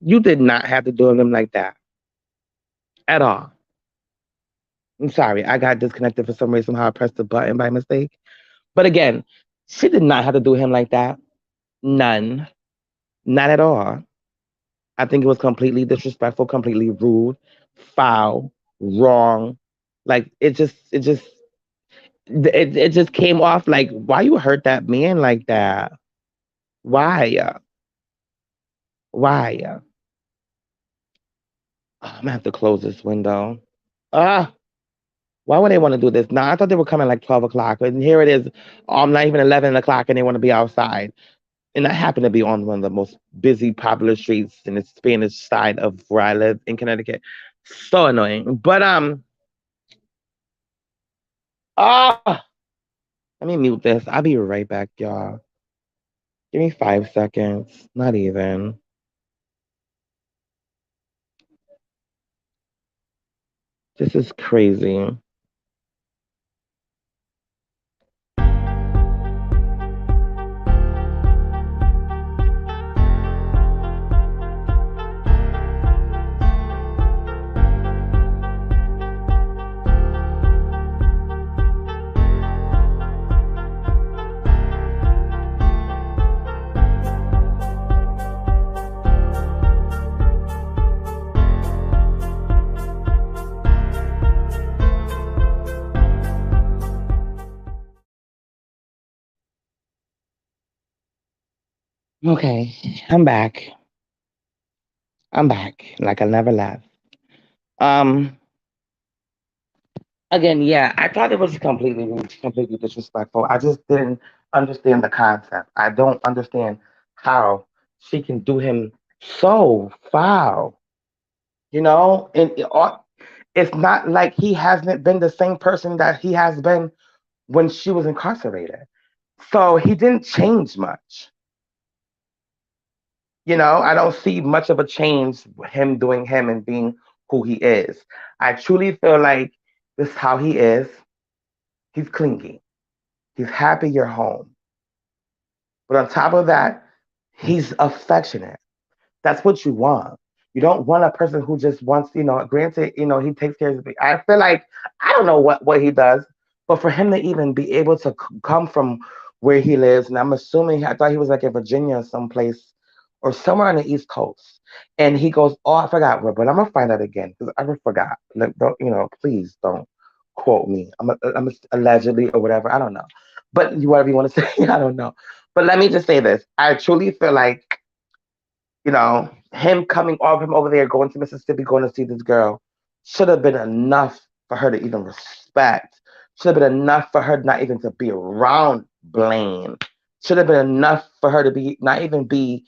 You did not have to do him like that at all. I'm sorry, I got disconnected for some reason. Somehow I pressed the button by mistake. But again, she did not have to do him like that. None. Not at all. I think it was completely disrespectful, completely rude, foul, wrong. Like it just came off like, why you hurt that man like that? Why? Why? Oh, I'm gonna have to close this window. Ah, why would they want to do this? Now I thought they were coming like 12 o'clock, and here it is, not even 11 o'clock, and they want to be outside. And I happen to be on one of the most busy, popular streets in the Spanish side of where I live in Connecticut. So annoying. But ah, let me mute this. I'll be right back, y'all. Give me 5 seconds. Not even. This is crazy. Okay, I'm back. I'm back. Like I never left. Um, again, yeah, I thought it was completely rude, completely disrespectful. I just didn't understand the concept. I don't understand how she can do him so foul, And it's not like he hasn't been the same person that he has been when she was incarcerated. So he didn't change much. I don't see much of a change with him doing him and being who he is. I truly feel like this is how he is. He's clingy. He's happy you're home. But on top of that, he's affectionate. That's what you want. You don't want a person who just wants, granted, he takes care of. I feel like I don't know what he does, but for him to even be able to come from where he lives, and I'm assuming I thought he was like in Virginia or someplace or somewhere on the East Coast, and he goes, "Oh, I forgot where," but I'm gonna find out again because I forgot. Like, don't please don't quote me. I'm allegedly or whatever. I don't know, but whatever you want to say, I don't know. But let me just say this: I truly feel like him coming off from over there, going to Mississippi, going to see this girl, should have been enough for her to even respect. Should have been enough for her not even to be around Blaine. Should have been enough for her to be not even be,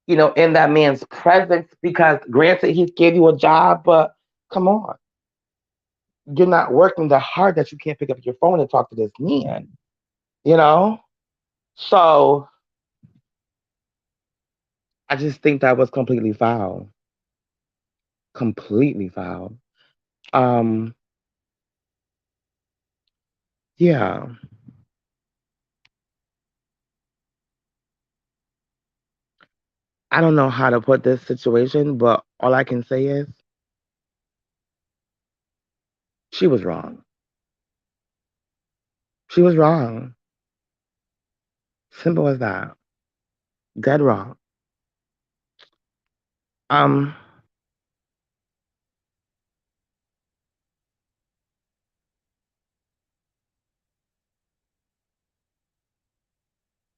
in that man's presence. Because granted, he gave you a job, but come on, you're not working that hard that you can't pick up your phone and talk to this man. You know. So I just think that was completely foul. Completely foul. Um, yeah, I don't know how to put this situation, but all I can say is she was wrong. She was wrong. Simple as that. Dead wrong. Um,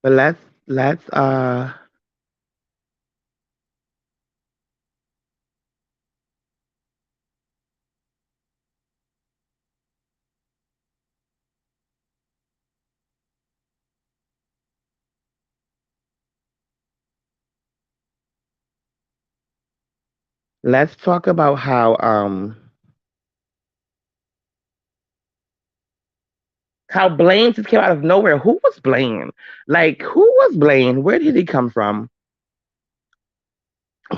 but let's let's talk about how Blaine just came out of nowhere. Who was Blaine? Like who was Blaine? Where did he come from?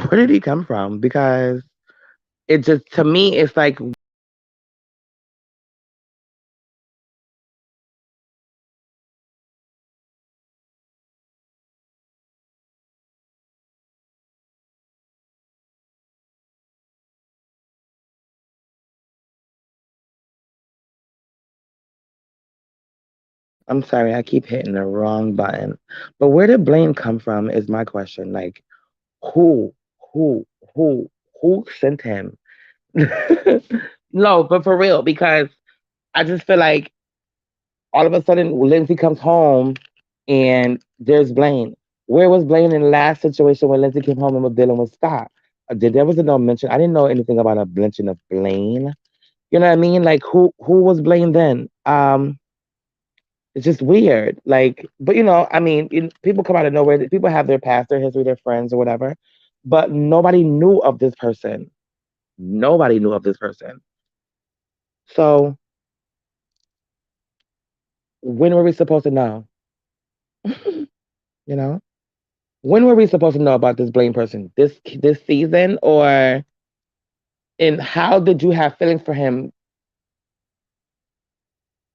Where did he come from? Because it just to me it's like I'm sorry, I keep hitting the wrong button. But where did blame come from is my question. Like, who, who, who, who sent him? No, but for real, because I just feel like all of a sudden Lindsay comes home and there's Blaine. Where was Blaine in the last situation when Lindsay came home and was dealing with Scott? There was no mention. I didn't know anything about a mention of Blaine. You know what I mean? Like who was Blaine then? It's just weird. Like, but I mean, people come out of nowhere. People have their past, their history, their friends, or whatever. But nobody knew of this person. Nobody knew of this person. So when were we supposed to know? you know, when were we supposed to know about this Blaine person? This season, or and how did you have feelings for him,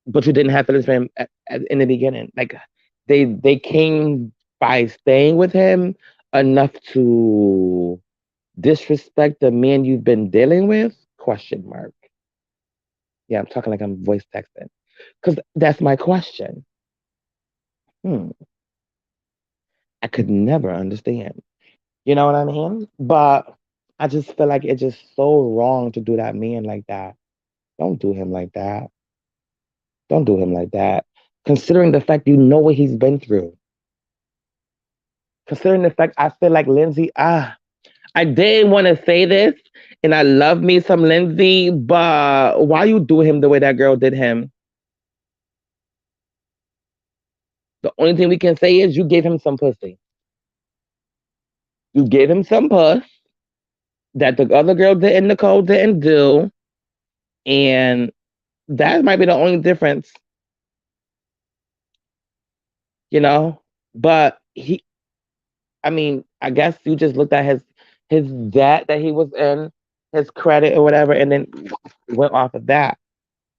but you didn't have feelings for him in the beginning? Like they came by staying with him enough to disrespect the man you've been dealing with? Question mark. Yeah, I'm talking like I'm voice texting. Because that's my question. Hmm. I could never understand. You know what I mean? But I just feel like it's just so wrong to do that man like that. Don't do him like that. Don't do him like that. Considering the fact you know what he's been through. Considering the fact I feel like Lindsay, I didn't want to say this, and I love me some Lindsay, but why you do him the way that girl did him? The only thing we can say is you gave him some pussy. You gave him some puss that the other girl didn't, Nicole didn't do, and that might be the only difference, you know. But I mean, I guess you just looked at his debt that he was in, his credit or whatever, and then went off of that.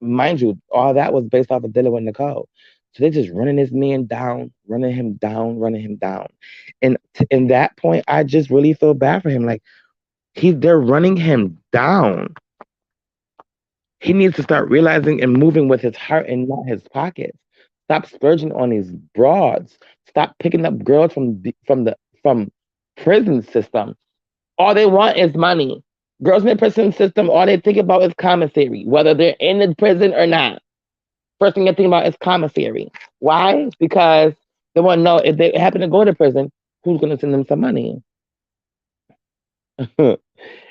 Mind you, all that was based off of dealing with Nicole. So they're just running this man down, running him down, running him down. And in that point, I just really feel bad for him. Like they're running him down. He needs to start realizing and moving with his heart and not his pockets. Stop splurging on these broads. Stop picking up girls from prison system. All they want is money. Girls in the prison system, all they think about is commissary, whether they're in the prison or not. First thing they think about is commissary. Why? Because they want to know if they happen to go to prison, who's going to send them some money. And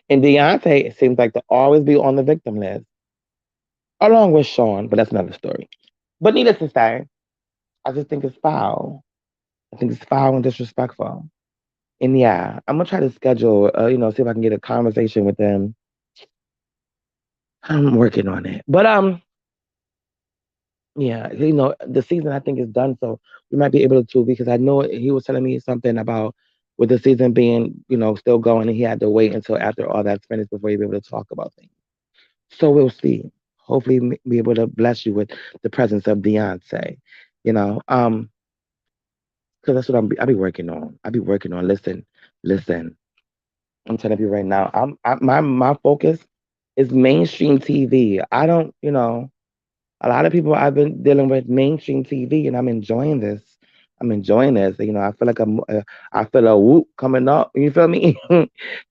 Deontay seems like to always be on the victim list, along with Sean, but that's another story. But needless to say, I just think it's foul. I think it's foul and disrespectful. And yeah, I'm gonna try to schedule, see if I can get a conversation with them. I'm working on it, but yeah, the season I think is done, so we might be able to because I know he was telling me something about with the season being, still going, and he had to wait until after all that's finished before he'd be able to talk about things. So we'll see. Hopefully, be able to bless you with the presence of Beyonce. You know, because that's what I be working on. I be working on. Listen. I'm telling you right now. My focus is mainstream TV. I don't, a lot of people I've been dealing with mainstream TV, and I'm enjoying this. I'm enjoying this. I feel like I feel a whoop coming up. You feel me?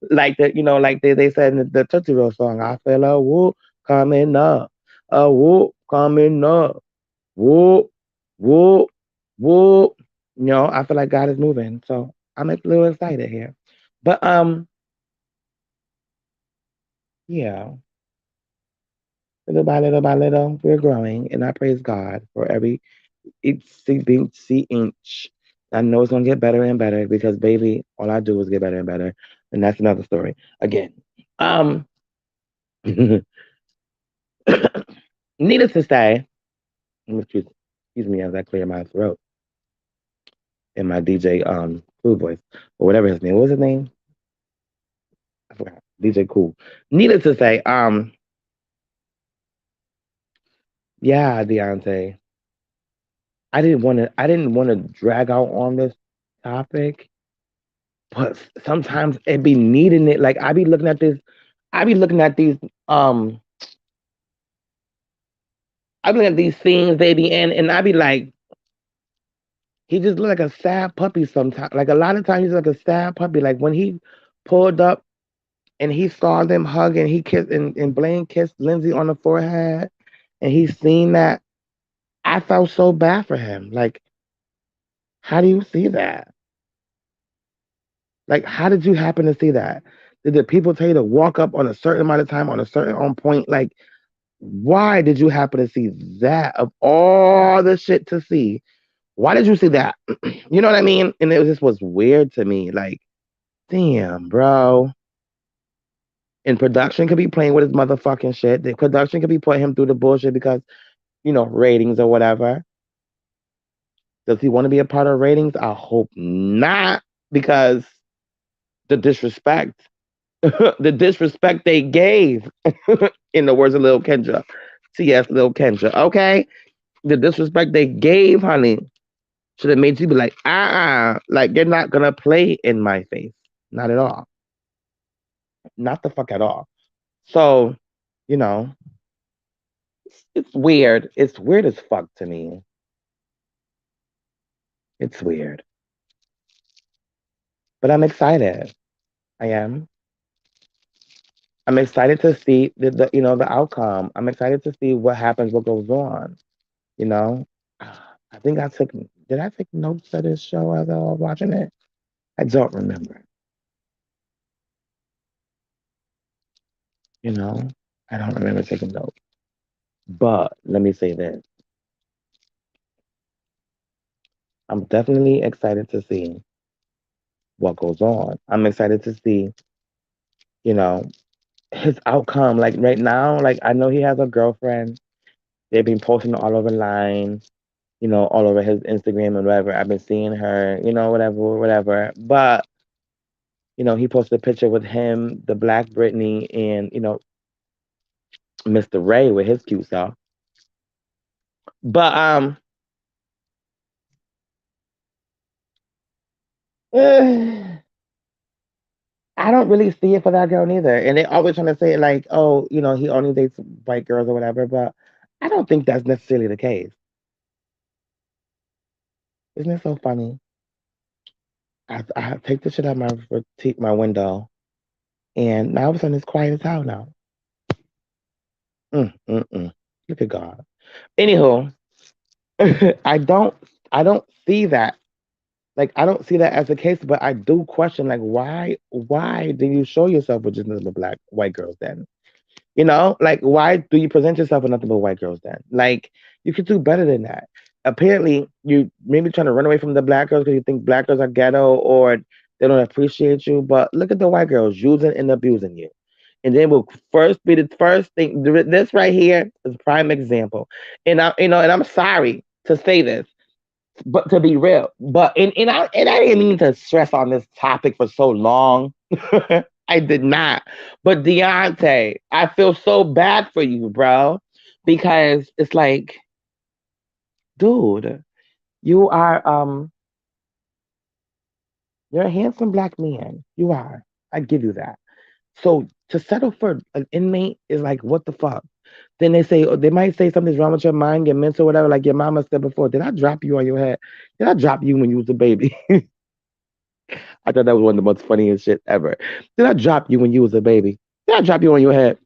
Like that, like they said in the Tootsie Roll song. I feel a whoop coming up, a whoop coming up, whoop, whoop, whoop. I feel like God is moving, so I'm a little excited here. But yeah, little by little, we're growing, and I praise God for every being C inch. I know it's gonna get better and better because baby, all I do is get better and better. And that's another story. Again. Um Needless to say, excuse me as I clear my throat in my DJ Cool voice or whatever his name. What was his name? I forgot. DJ Cool. Needless to say, yeah, Deontay. I didn't want to drag out on this topic, but sometimes it be needing it. Like I be looking at these um I be looking at these scenes they be in, and I be like, He just looked like a sad puppy sometimes. Like a lot of times he's like a sad puppy. Like when he pulled up and he saw them hug and he kissed and Blaine kissed Lindsay on the forehead and he seen that, I felt so bad for him. Like, how do you see that? Like, how did you happen to see that? Did the people tell you to walk up on a certain amount of time on a certain on point? Like, why did you happen to see that of all the shit to see? Why did you see that? You know what I mean? And it just was weird to me. Like, damn, bro. And production could be playing with his motherfucking shit. The production could be putting him through the bullshit because, ratings or whatever. Does he want to be a part of ratings? I hope not, because the disrespect, the disrespect they gave, in the words of Lil Kendra, T.S. Lil Kendra, okay? The disrespect they gave, honey, should have made you be like, like you're not gonna play in my face. Not at all. Not the fuck at all. So, you know, it's weird. It's weird as fuck to me. It's weird. But I'm excited. I am. I'm excited to see the outcome. I'm excited to see what happens, what goes on. You know, I think I took. Did I take notes for this show as I was watching it? I don't remember. You know, I don't remember taking notes. But let me say this: I'm definitely excited to see what goes on. I'm excited to see, you know, his outcome. Like right now, like I know he has a girlfriend. They've been posting all over line, all over his Instagram and whatever. I've been seeing her, whatever, whatever. But, he posted a picture with him, the Black Britney, and, Mr. Ray with his cute self. But I don't really see it for that girl neither. And they always trying to say it like, oh, he only dates white girls or whatever. But I don't think that's necessarily the case. Isn't it so funny? I take the shit out my window, and now all of a sudden it's quiet as hell now. Mm, mm, mm. Look at God. Anywho, I don't I don't see that. Like I don't see that as the case, but I do question like why do you show yourself with just nothing but black white girls then? Like why do you present yourself with nothing but white girls then? Like you could do better than that. Apparently, you maybe trying to run away from the black girls because you think black girls are ghetto or they don't appreciate you. But look at the white girls using and abusing you. And then will first be the first thing. This right here is a prime example. And and I'm sorry to say this, but to be real, but and I didn't mean to stress on this topic for so long. I did not. But Deontay, I feel so bad for you, bro, because it's like, dude, you are you're a handsome black man. You are. I give you that. So to settle for an inmate is like, what the fuck? Then they might say something's wrong with your mind, your mental, whatever. Like your mama said before, did I drop you on your head? Did I drop you when you was a baby? I thought that was one of the most funniest shit ever. Did I drop you when you was a baby? Did I drop you on your head?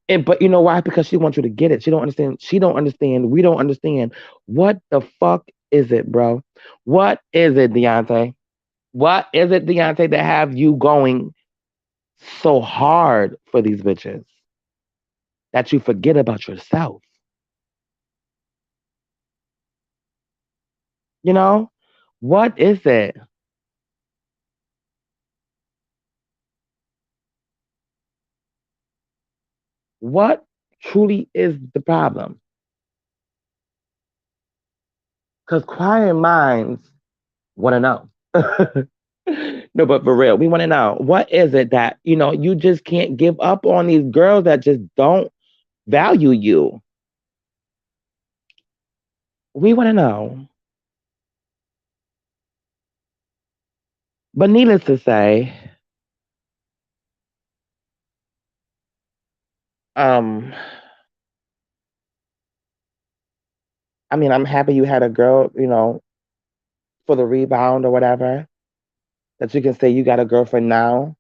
And but you know why? Because she wants you to get it. She don't understand. She don't understand. We don't understand. What the fuck is it, bro? What is it, Deontay? What is it, Deontay, that have you going so hard for these bitches that you forget about yourself? You know? What is it? What truly is the problem? Because quiet minds want to know. No, but for real, we want to know what is it that you just can't give up on these girls that just don't value you. We want to know. But needless to say, um, I mean, I'm happy you had a girl, for the rebound or whatever. That you can say you got a girlfriend now.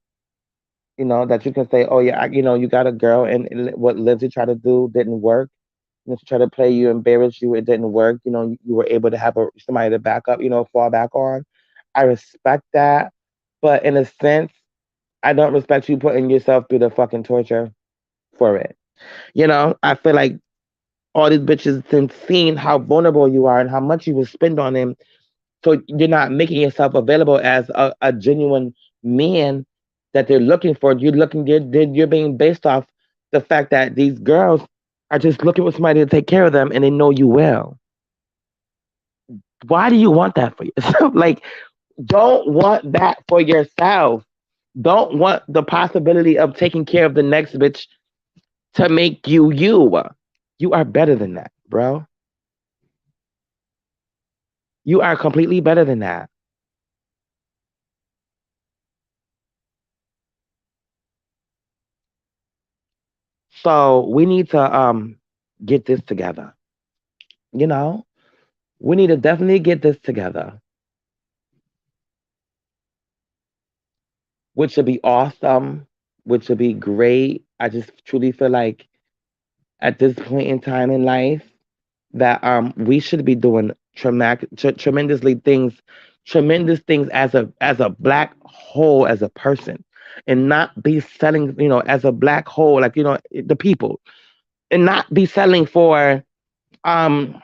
That you can say, oh yeah, you got a girl, and what Lindsay tried to do didn't work. She tried to play you, embarrass you, it didn't work. You were able to have somebody to back up, fall back on. I respect that, but in a sense, I don't respect you putting yourself through the fucking torture for it. I feel like all these bitches since seen how vulnerable you are and how much you will spend on him. So you're not making yourself available as a genuine man that they're looking for. You're being based off the fact that these girls are just looking for somebody to take care of them and they know you well. Why do you want that for yourself? Like, don't want that for yourself. Don't want the possibility of taking care of the next bitch to make you you. You are better than that, bro. You are completely better than that. So we need to get this together. You know, we need to definitely get this together, which would be awesome, which would be great. I just truly feel like at this point in time in life that we should be doing tremendous things as a black whole as a person, and not be selling as a black whole, like the people, and not be selling for um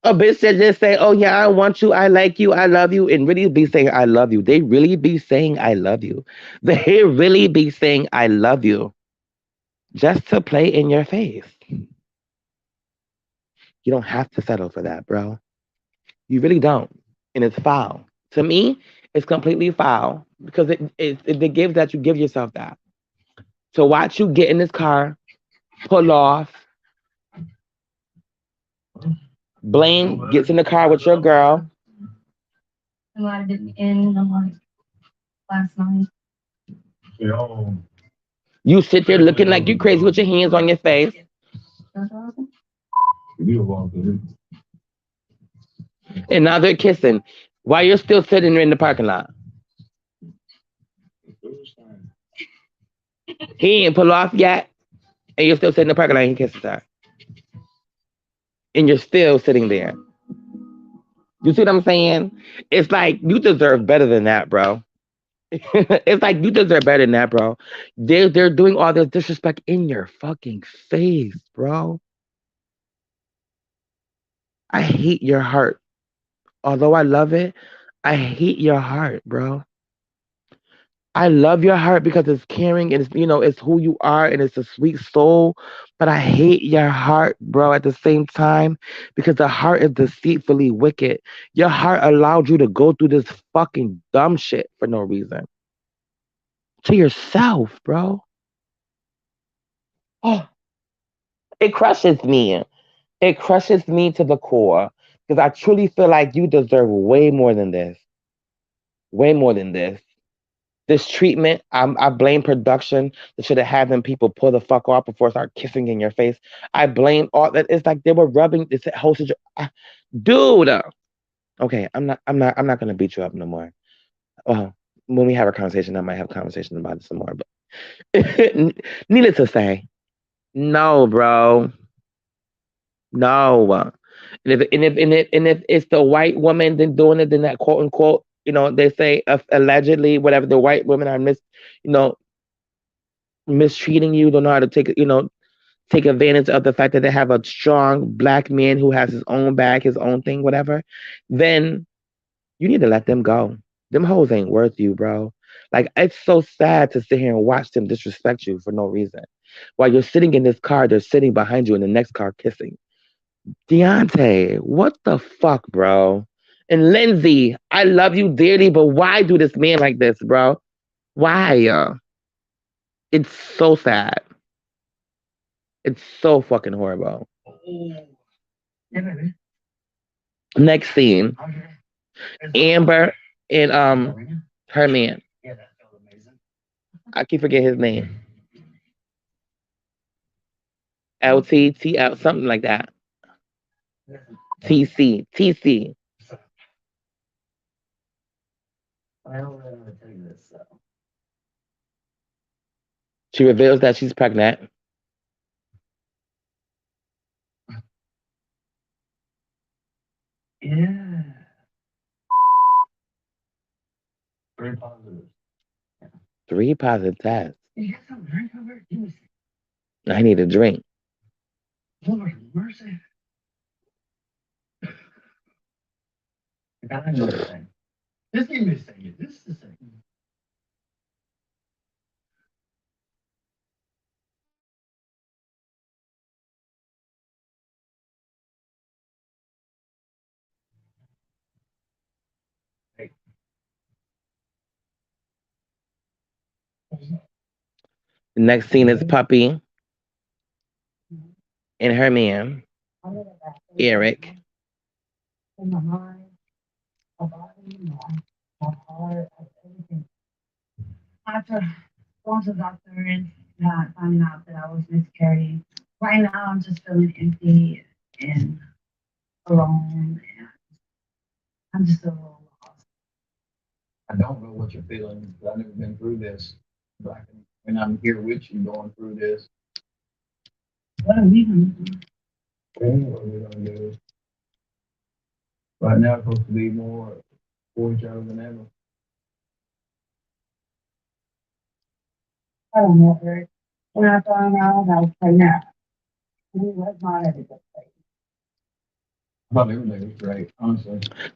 a bitch that just say, "Oh yeah, I want you, I like you, I love you," and really be saying, "I love you." They really be saying, "I love you." They really be saying, "I love you," just to play in your face. You don't have to settle for that, bro. You really don't, and it's foul. To me, it's completely foul because it gives that you give yourself that. So watch you get in this car, pull off. Blaine gets in the car with your girl. You sit there looking like you crazy with your hands on your face. And now they're kissing while you're still sitting in the parking lot. He ain't pull off yet, and you're still sitting in the parking lot and he kisses her. And you're still sitting there. You see what I'm saying? It's like you deserve better than that, bro. It's like you deserve better than that, bro. They're doing all this disrespect in your fucking face, bro. I hate your heart. Although I love it, I hate your heart, bro. I love your heart because it's caring and it's who you are and it's a sweet soul. But I hate your heart, bro, at the same time because the heart is deceitfully wicked. Your heart allowed you to go through this fucking dumb shit for no reason to yourself, bro. Oh, it crushes me. It crushes me to the core because I truly feel like you deserve way more than this. Way more than this. This treatment, I blame production. They should have had them people pull the fuck off before start kissing in your face. I blame all that. It's like they were rubbing this whole situation. Dude, okay, I'm not gonna beat you up no more. Well, when we have a conversation, I might have a conversation about it some more. But needless to say, no, bro, no. And if it's the white woman then doing it, then that quote unquote, they say allegedly, whatever, the white women are you know, mistreating you, don't know how to take advantage of the fact that they have a strong black man who has his own bag, his own thing, whatever, then you need to let them go. Them hoes ain't worth you, bro. Like it's so sad to sit here and watch them disrespect you for no reason. While you're sitting in this car, they're sitting behind you in the next car kissing. Deontay, what the fuck, bro? And Lindsay, I love you dearly, but why do this man like this, bro? Why? It's so sad. It's so fucking horrible. Next scene, Amber and her man. I keep forgetting his name. LTTL, something like that. TC, TC. She reveals that she's pregnant. Three positive tests. I need a drink. The next scene is Puppy and her man, Eric.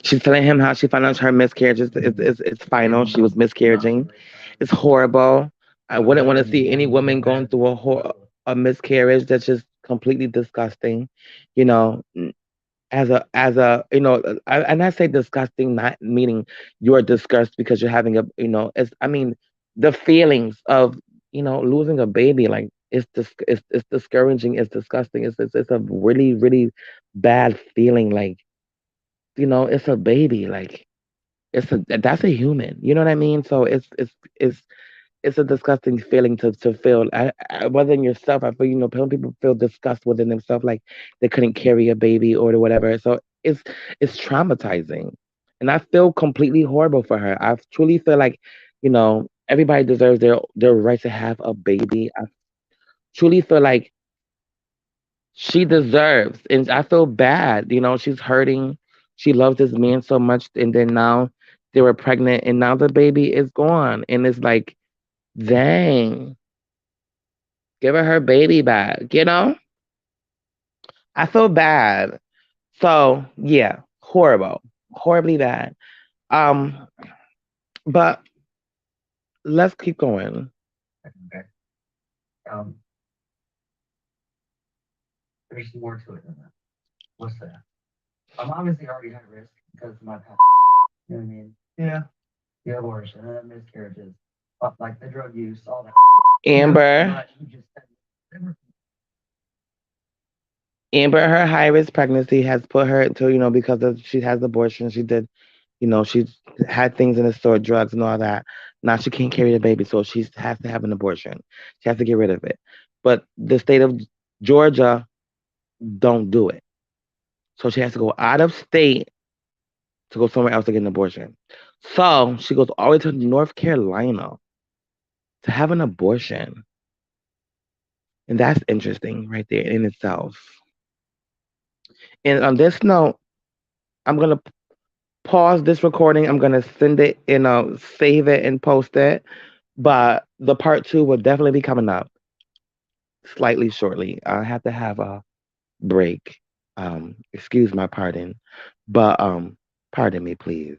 She's telling him how she found out her miscarriage is final. She was miscarriaging. It's horrible. I wouldn't want to see any woman going through a miscarriage. That's just completely disgusting. You know, as a and I say disgusting, not meaning you're disgusted because you're having a it's I mean the feelings of losing a baby, like it's discouraging, it's disgusting, it's a really bad feeling, like it's a baby, like that's a human, you know what I mean? So it's a disgusting feeling to feel. Within yourself, I feel some people feel disgust within themselves, like they couldn't carry a baby or whatever. So it's traumatizing, and I feel completely horrible for her. I truly feel like everybody deserves their right to have a baby. I truly feel like she deserves, and I feel bad. She's hurting. She loves this man so much, and then now they were pregnant, and now the baby is gone, and it's like, dang, give her baby back. I feel bad. So yeah, horrible, horribly bad. Um, but let's keep going. Amber, Amber, her high risk pregnancy has put her into because she has abortion. She did, she had things in the store, drugs and all that. Now she can't carry the baby, so she has to have an abortion. She has to get rid of it. But the state of Georgia don't do it. So she has to go out of state to go somewhere else to get an abortion. So she goes all the way to North Carolina to have an abortion. And that's interesting right there in itself. And on this note, I'm going to pause this recording. I'm going to send it, save it and post it. But the part two will definitely be coming up slightly shortly. I have to have a break. Excuse my pardon. But pardon me, please.